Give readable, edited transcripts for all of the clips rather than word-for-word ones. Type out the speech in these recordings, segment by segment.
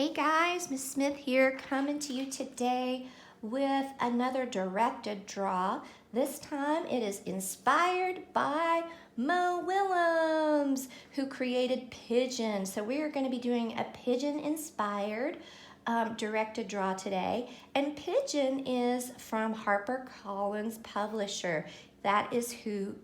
Hey guys, Miss Smith here, coming to you today with another directed draw. This time it is inspired by Mo Willems, who created Pigeon. So we are going to be doing a Pigeon-inspired directed draw today. And Pigeon is from HarperCollins Publisher. That is who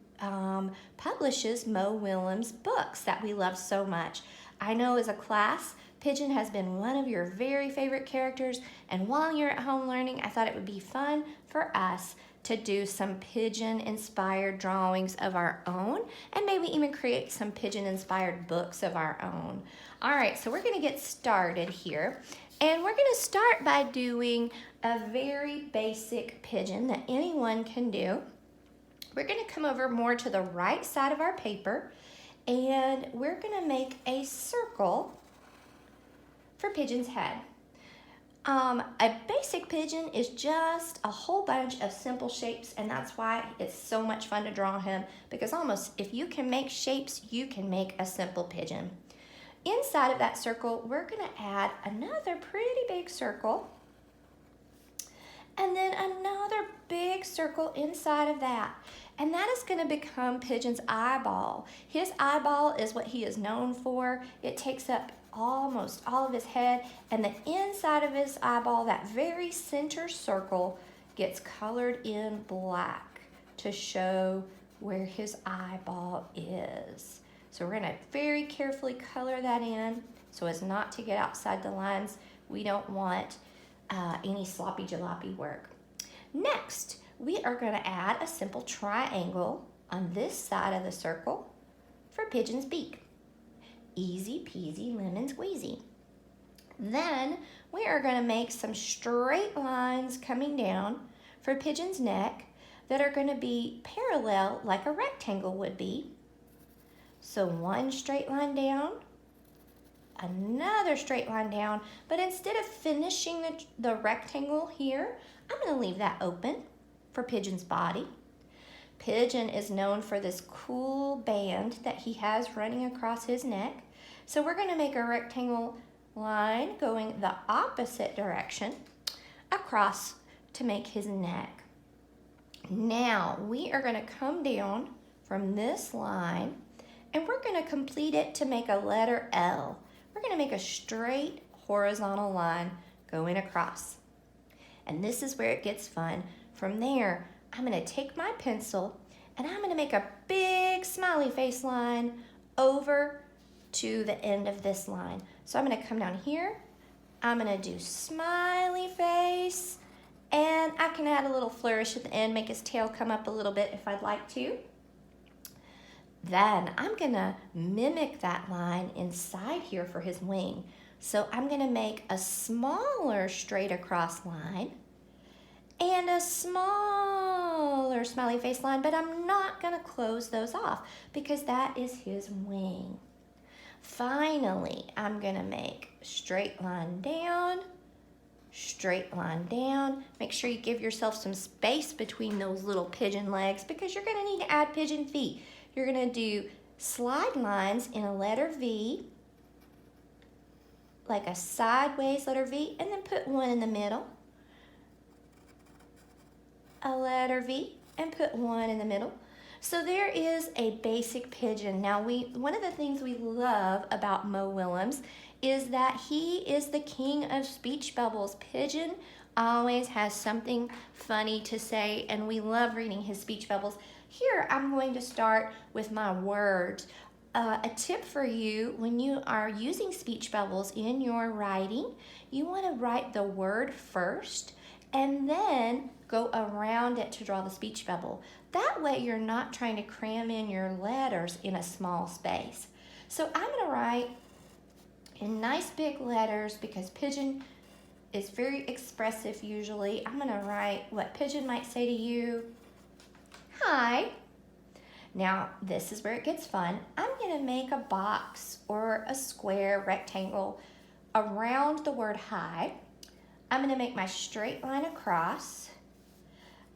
publishes Mo Willems' books that we love so much. I know as a class, Pigeon has been one of your very favorite characters, and while you're at home learning, I thought it would be fun for us to do some Pigeon-inspired drawings of our own, and maybe even create some Pigeon-inspired books of our own. All right, so we're gonna get started here, and we're gonna start by doing a very basic pigeon that anyone can do. We're gonna come over more to the right side of our paper, and we're gonna make a circle for Pigeon's head. A basic pigeon is just a whole bunch of simple shapes, and that's why it's so much fun to draw him, because almost if you can make shapes, you can make a simple pigeon. Inside of that circle, we're gonna add another pretty big circle, and then another big circle inside of that. And that is gonna become Pigeon's eyeball. His eyeball is what he is known for. It takes up almost all of his head, and the inside of his eyeball, that very center circle, gets colored in black to show where his eyeball is. So we're gonna very carefully color that in so as not to get outside the lines. We don't want any sloppy jalopy work. Next, we are gonna add a simple triangle on this side of the circle for Pigeon's beak. Easy peasy lemon squeezy. Then we are going to make some straight lines coming down for Pigeon's neck that are going to be parallel like a rectangle would be. So one straight line down, another straight line down, but instead of finishing the rectangle here, I'm going to leave that open for Pigeon's body. Pigeon is known for this cool band that he has running across his neck. So we're going to make a rectangle line going the opposite direction across to make his neck. Now we are going to come down from this line, and we're going to complete it to make a letter L. We're going to make a straight horizontal line going across. And this is where it gets fun. From there, I'm going to take my pencil and I'm going to make a big smiley face line over to the end of this line. So I'm going to come down here, I'm going to do smiley face, and I can add a little flourish at the end, make his tail come up a little bit if I'd like to. Then I'm going to mimic that line inside here for his wing. So I'm going to make a smaller straight across line and a smaller smiley face line, but I'm not going to close those off because that is his wing. Finally, I'm going to make straight line down, straight line down. Make sure you give yourself some space between those little pigeon legs because you're going to need to add pigeon feet. You're going to do slide lines in a letter V, like a sideways letter V, and then put one in the middle. A letter V, and put one in the middle. So there is a basic pigeon. Now one of the things we love about Mo Willems is that he is the king of speech bubbles. Pigeon always has something funny to say, and we love reading his speech bubbles. Here I'm going to start with my words. A tip for you when you are using speech bubbles in your writing, you want to write the word first and then go around it to draw the speech bubble. That way you're not trying to cram in your letters in a small space. So I'm going to write in nice big letters because Pigeon is very expressive usually. I'm going to write what Pigeon might say to you. Hi. Now this is where it gets fun. I'm going to make a box or a square rectangle around the word hi. I'm going to make my straight line across.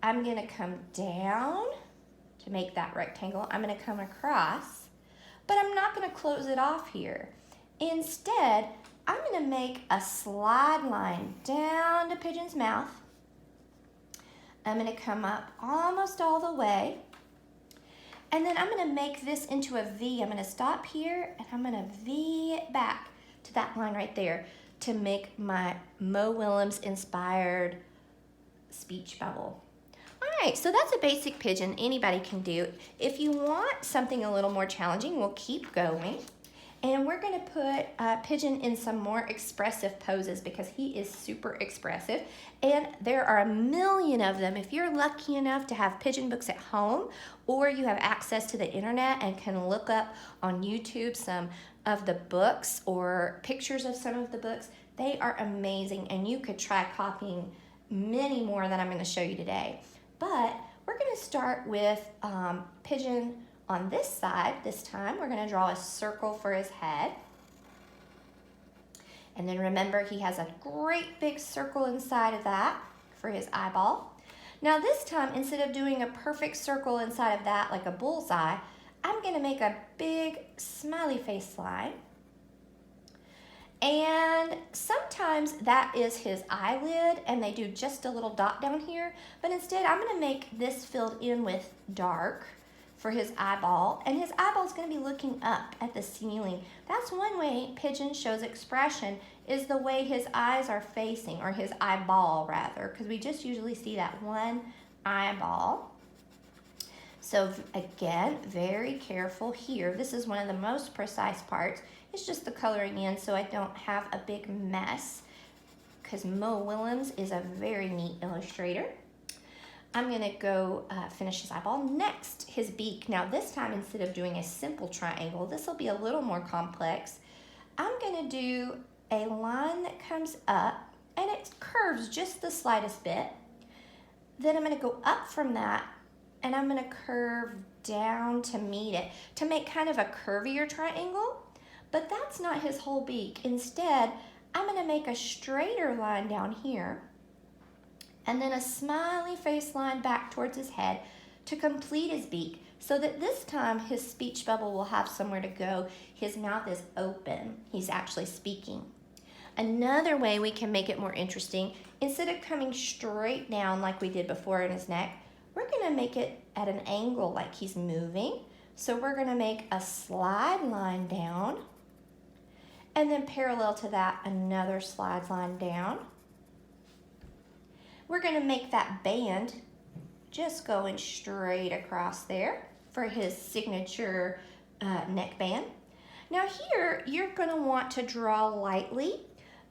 I'm going to come down to make that rectangle. I'm going to come across, but I'm not going to close it off here. Instead, I'm gonna make a slide line down to Pigeon's mouth. I'm gonna come up almost all the way. And then I'm gonna make this into a V. I'm gonna stop here and I'm gonna V it back to that line right there to make my Mo Willems inspired speech bubble. All right, so that's a basic pigeon anybody can do. If you want something a little more challenging, we'll keep going. And we're gonna put Pigeon in some more expressive poses because he is super expressive. And there are a million of them. If you're lucky enough to have pigeon books at home, or you have access to the internet and can look up on YouTube some of the books or pictures of some of the books, they are amazing. And you could try copying many more that I'm gonna show you today. But we're gonna start with Pigeon on this side. This time we're gonna draw a circle for his head. And then remember, he has a great big circle inside of that for his eyeball. Now this time, instead of doing a perfect circle inside of that like a bullseye, I'm gonna make a big smiley face line. And sometimes that is his eyelid and they do just a little dot down here, but instead I'm gonna make this filled in with dark for his eyeball, and his eyeball is going to be looking up at the ceiling. That's one way Pigeon shows expression, is the way his eyes are facing, or his eyeball rather, because we just usually see that one eyeball. So again, very careful here. This is one of the most precise parts. It's just the coloring in so I don't have a big mess, because Mo Willems is a very neat illustrator. I'm gonna go finish his eyeball. Next, his beak. Now this time, instead of doing a simple triangle, this will be a little more complex. I'm gonna do a line that comes up and it curves just the slightest bit. Then I'm gonna go up from that and I'm gonna curve down to meet it, to make kind of a curvier triangle, but that's not his whole beak. Instead, I'm gonna make a straighter line down here and then a smiley face line back towards his head to complete his beak, so that this time his speech bubble will have somewhere to go. His mouth is open. He's actually speaking. Another way we can make it more interesting, instead of coming straight down like we did before in his neck, we're gonna make it at an angle like he's moving. So we're gonna make a slide line down, and then parallel to that, another slide line down. We're gonna make that band just going straight across there for his signature neck band. Now here, you're gonna want to draw lightly.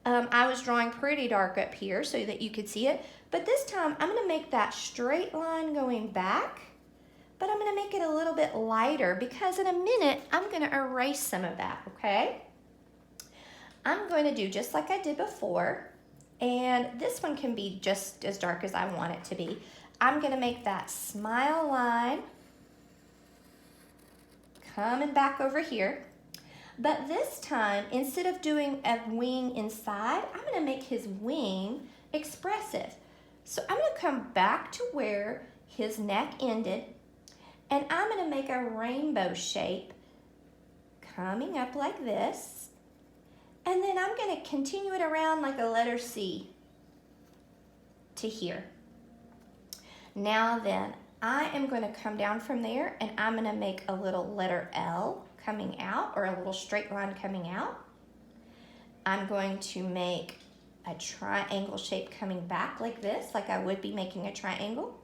I was drawing pretty dark up here so that you could see it, but this time I'm gonna make that straight line going back, but I'm gonna make it a little bit lighter because in a minute, I'm gonna erase some of that, okay? I'm going to do just like I did before, and this one can be just as dark as I want it to be. I'm gonna make that smile line coming back over here. But this time, instead of doing a wing inside, I'm gonna make his wing expressive. So I'm gonna come back to where his neck ended, and I'm gonna make a rainbow shape coming up like this. And then I'm gonna continue it around like a letter C to here. Now then, I am gonna come down from there and I'm gonna make a little letter L coming out, or a little straight line coming out. I'm going to make a triangle shape coming back like this, like I would be making a triangle.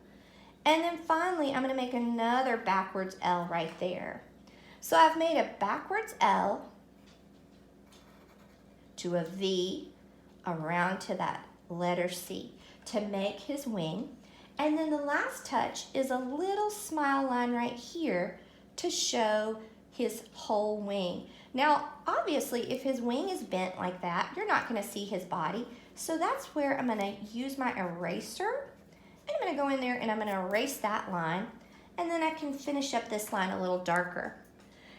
And then finally, I'm gonna make another backwards L right there. So I've made a backwards L to a V around to that letter C to make his wing. And then the last touch is a little smile line right here to show his whole wing. Now, obviously, if his wing is bent like that, you're not gonna see his body. So that's where I'm gonna use my eraser. And I'm gonna go in there and I'm gonna erase that line. And then I can finish up this line a little darker.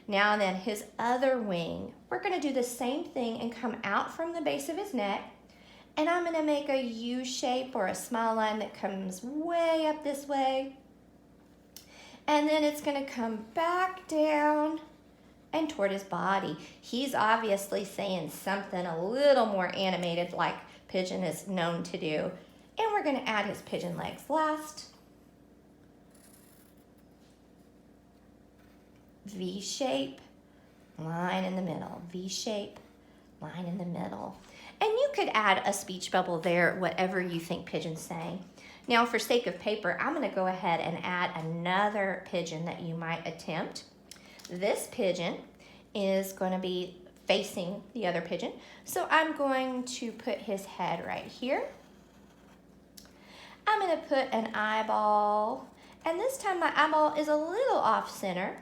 Now then, his other wing, we're gonna do the same thing and come out from the base of his neck, and I'm gonna make a U shape or a smile line that comes way up this way, and then it's gonna come back down and toward his body. He's obviously saying something a little more animated like pigeon is known to do. And we're going to add his pigeon legs last. V shape, line in the middle. V shape, line in the middle. And you could add a speech bubble there, whatever you think pigeon's saying. Now, for sake of paper, I'm going to go ahead and add another pigeon that you might attempt. This pigeon is going to be facing the other pigeon. So I'm going to put his head right here. I'm going to put an eyeball. And this time my eyeball is a little off center.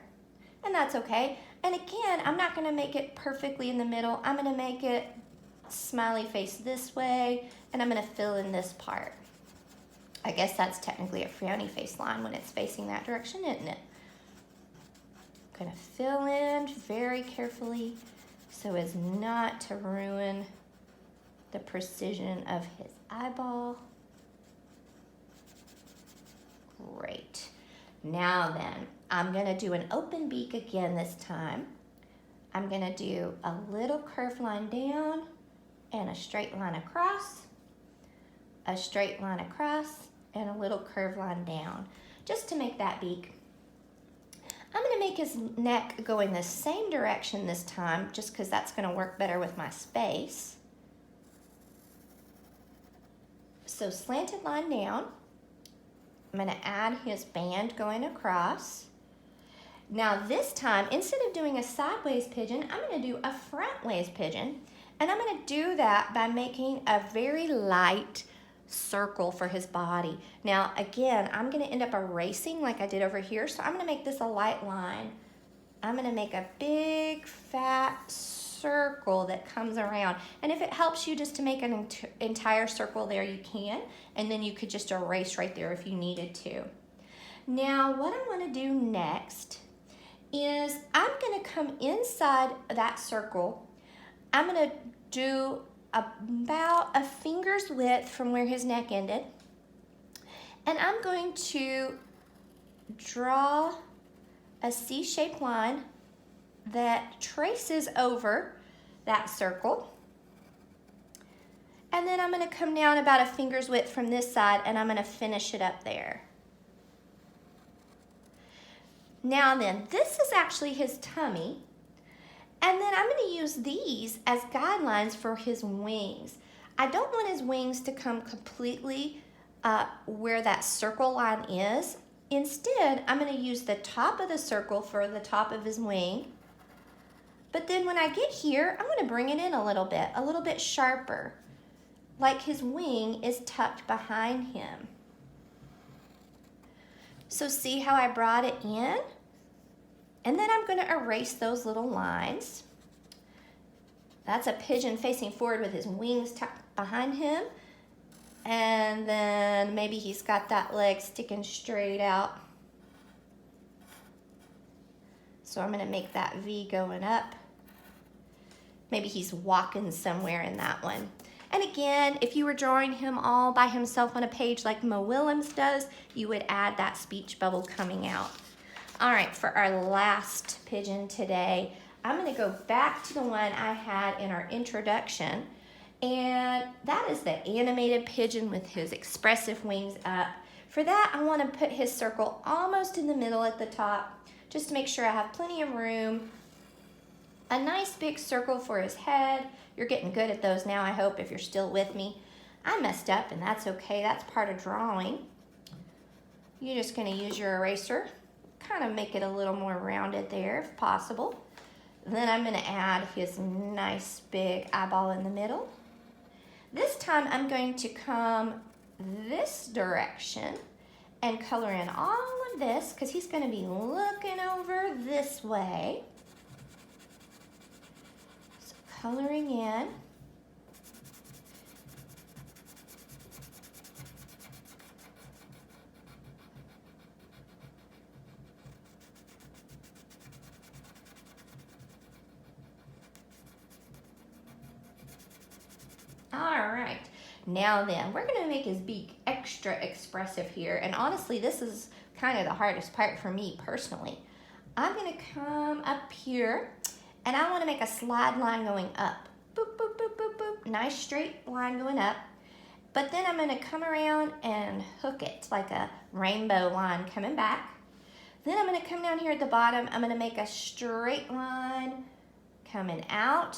And that's okay. And again, I'm not going to make it perfectly in the middle. I'm going to make it smiley face this way. And I'm going to fill in this part. I guess that's technically a frowny face line when it's facing that direction, isn't it? I'm going to fill in very carefully so as not to ruin the precision of his eyeball. Great. Now then, I'm going to do an open beak again this time. I'm going to do a little curved line down and a straight line across, a straight line across, and a little curved line down, just to make that beak. I'm going to make his neck go in the same direction this time, just because that's going to work better with my space. So slanted line down. I'm going to add his band going across. Now this time, instead of doing a sideways pigeon, I'm going to do a frontways pigeon. And I'm going to do that by making a very light circle for his body. Now again, I'm going to end up erasing like I did over here, so I'm going to make this a light line. I'm going to make a big fat circle that comes around, and if it helps you just to make an entire circle there, you can, and then you could just erase right there if you needed to. Now what I want to do next is I'm going to come inside that circle. I'm going to do about a finger's width from where his neck ended. And I'm going to draw a C-shaped line that traces over that circle. And then I'm going to come down about a finger's width from this side, and I'm going to finish it up there. Now then, this is actually his tummy. And then I'm going to use these as guidelines for his wings. I don't want his wings to come completely where that circle line is. Instead, I'm going to use the top of the circle for the top of his wing. But then when I get here, I'm going to bring it in a little bit sharper, like his wing is tucked behind him. So see how I brought it in? And then I'm going to erase those little lines. That's a pigeon facing forward with his wings tucked behind him. And then maybe he's got that leg sticking straight out. So I'm going to make that V going up. Maybe he's walking somewhere in that one. And again, if you were drawing him all by himself on a page like Mo Willems does, you would add that speech bubble coming out. All right, for our last pigeon today, I'm going to go back to the one I had in our introduction, and that is the animated pigeon with his expressive wings up. For that, I want to put his circle almost in the middle at the top, just to make sure I have plenty of room. A nice big circle for his head. You're getting good at those now, I hope, if you're still with me. I messed up, and that's okay. That's part of drawing. You're just going to use your eraser. Kind of make it a little more rounded there if possible. Then I'm going to add his nice big eyeball in the middle. This time I'm going to come this direction and color in all of this because he's going to be looking over this way. So coloring in. All right, now then, we're gonna make his beak extra expressive here. And honestly, this is kind of the hardest part for me personally. I'm gonna come up here And I want to make a slide line going up. Boop, boop, boop, boop, boop. Nice straight line going up. But then I'm going to come around and hook it like a rainbow line coming back. Then I'm going to come down here at the bottom. I'm going to make a straight line coming out.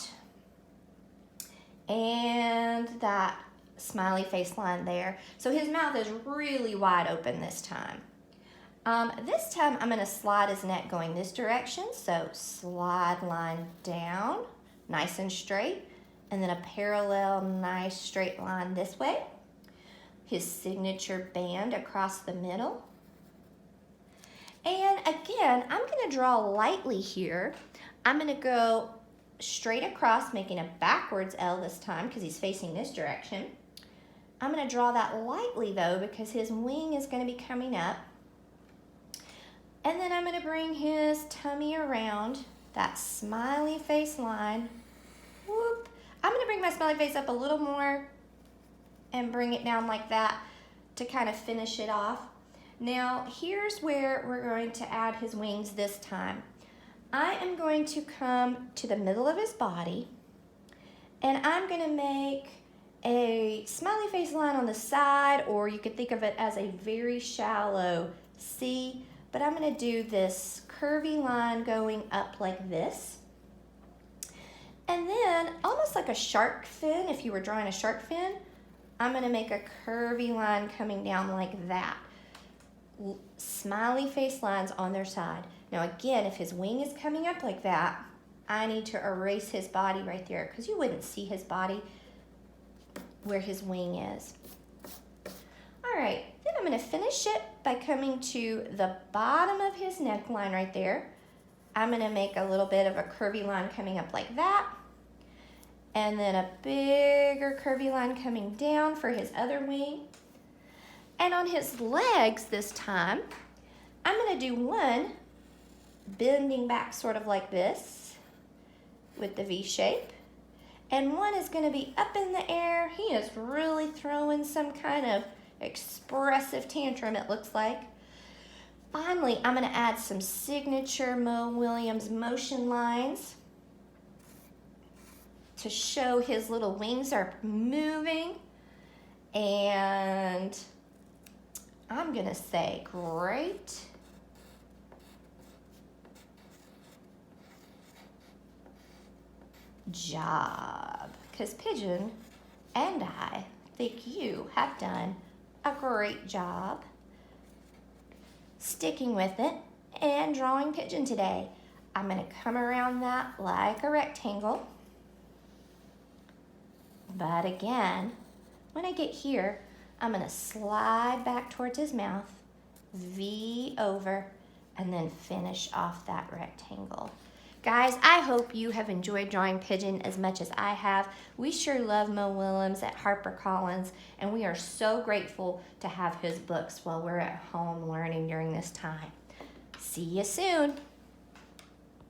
And that smiley face line there. So his mouth is really wide open this time. This time I'm going to slide his neck going this direction. So slide line down, nice and straight. And then a parallel, nice straight line this way. His signature band across the middle. And again, I'm going to draw lightly here. I'm going to go straight across, making a backwards L this time because he's facing this direction. I'm going to draw that lightly though because his wing is going to be coming up. And then I'm going to bring his tummy around that smiley face line. Whoop. I'm going to bring my smiley face up a little more and bring it down like that to kind of finish it off. Now here's where we're going to add his wings this time. I am going to come to the middle of his body and I'm going to make a smiley face line on the side, or you could think of it as a very shallow C, but I'm going to do this curvy line going up like this. And then almost like a shark fin, if you were drawing a shark fin, I'm going to make a curvy line coming down like that. Smiley face lines on their side. Now again, if his wing is coming up like that, I need to erase his body right there because you wouldn't see his body where his wing is. All right, then I'm going to finish it by coming to the bottom of his neckline right there. I'm going to make a little bit of a curvy line coming up like that. And then a bigger curvy line coming down for his other wing. And on his legs this time, I'm going to do one bending back sort of like this with the V shape. And one is going to be up in the air. He is really throwing some kind of expressive tantrum, it looks like. Finally, I'm going to add some signature Mo Williams motion lines to show his little wings are moving. And I'm going to say great job, because Pigeon and I think you have done a great job sticking with it and drawing Pigeon today. I'm going to come around that like a rectangle. But again, when I get here, I'm going to slide back towards his mouth, V over, and then finish off that rectangle. Guys, I hope you have enjoyed drawing Pigeon as much as I have. We sure love Mo Williams at HarperCollins, and we are so grateful to have his books while we're at home learning during this time. See you soon.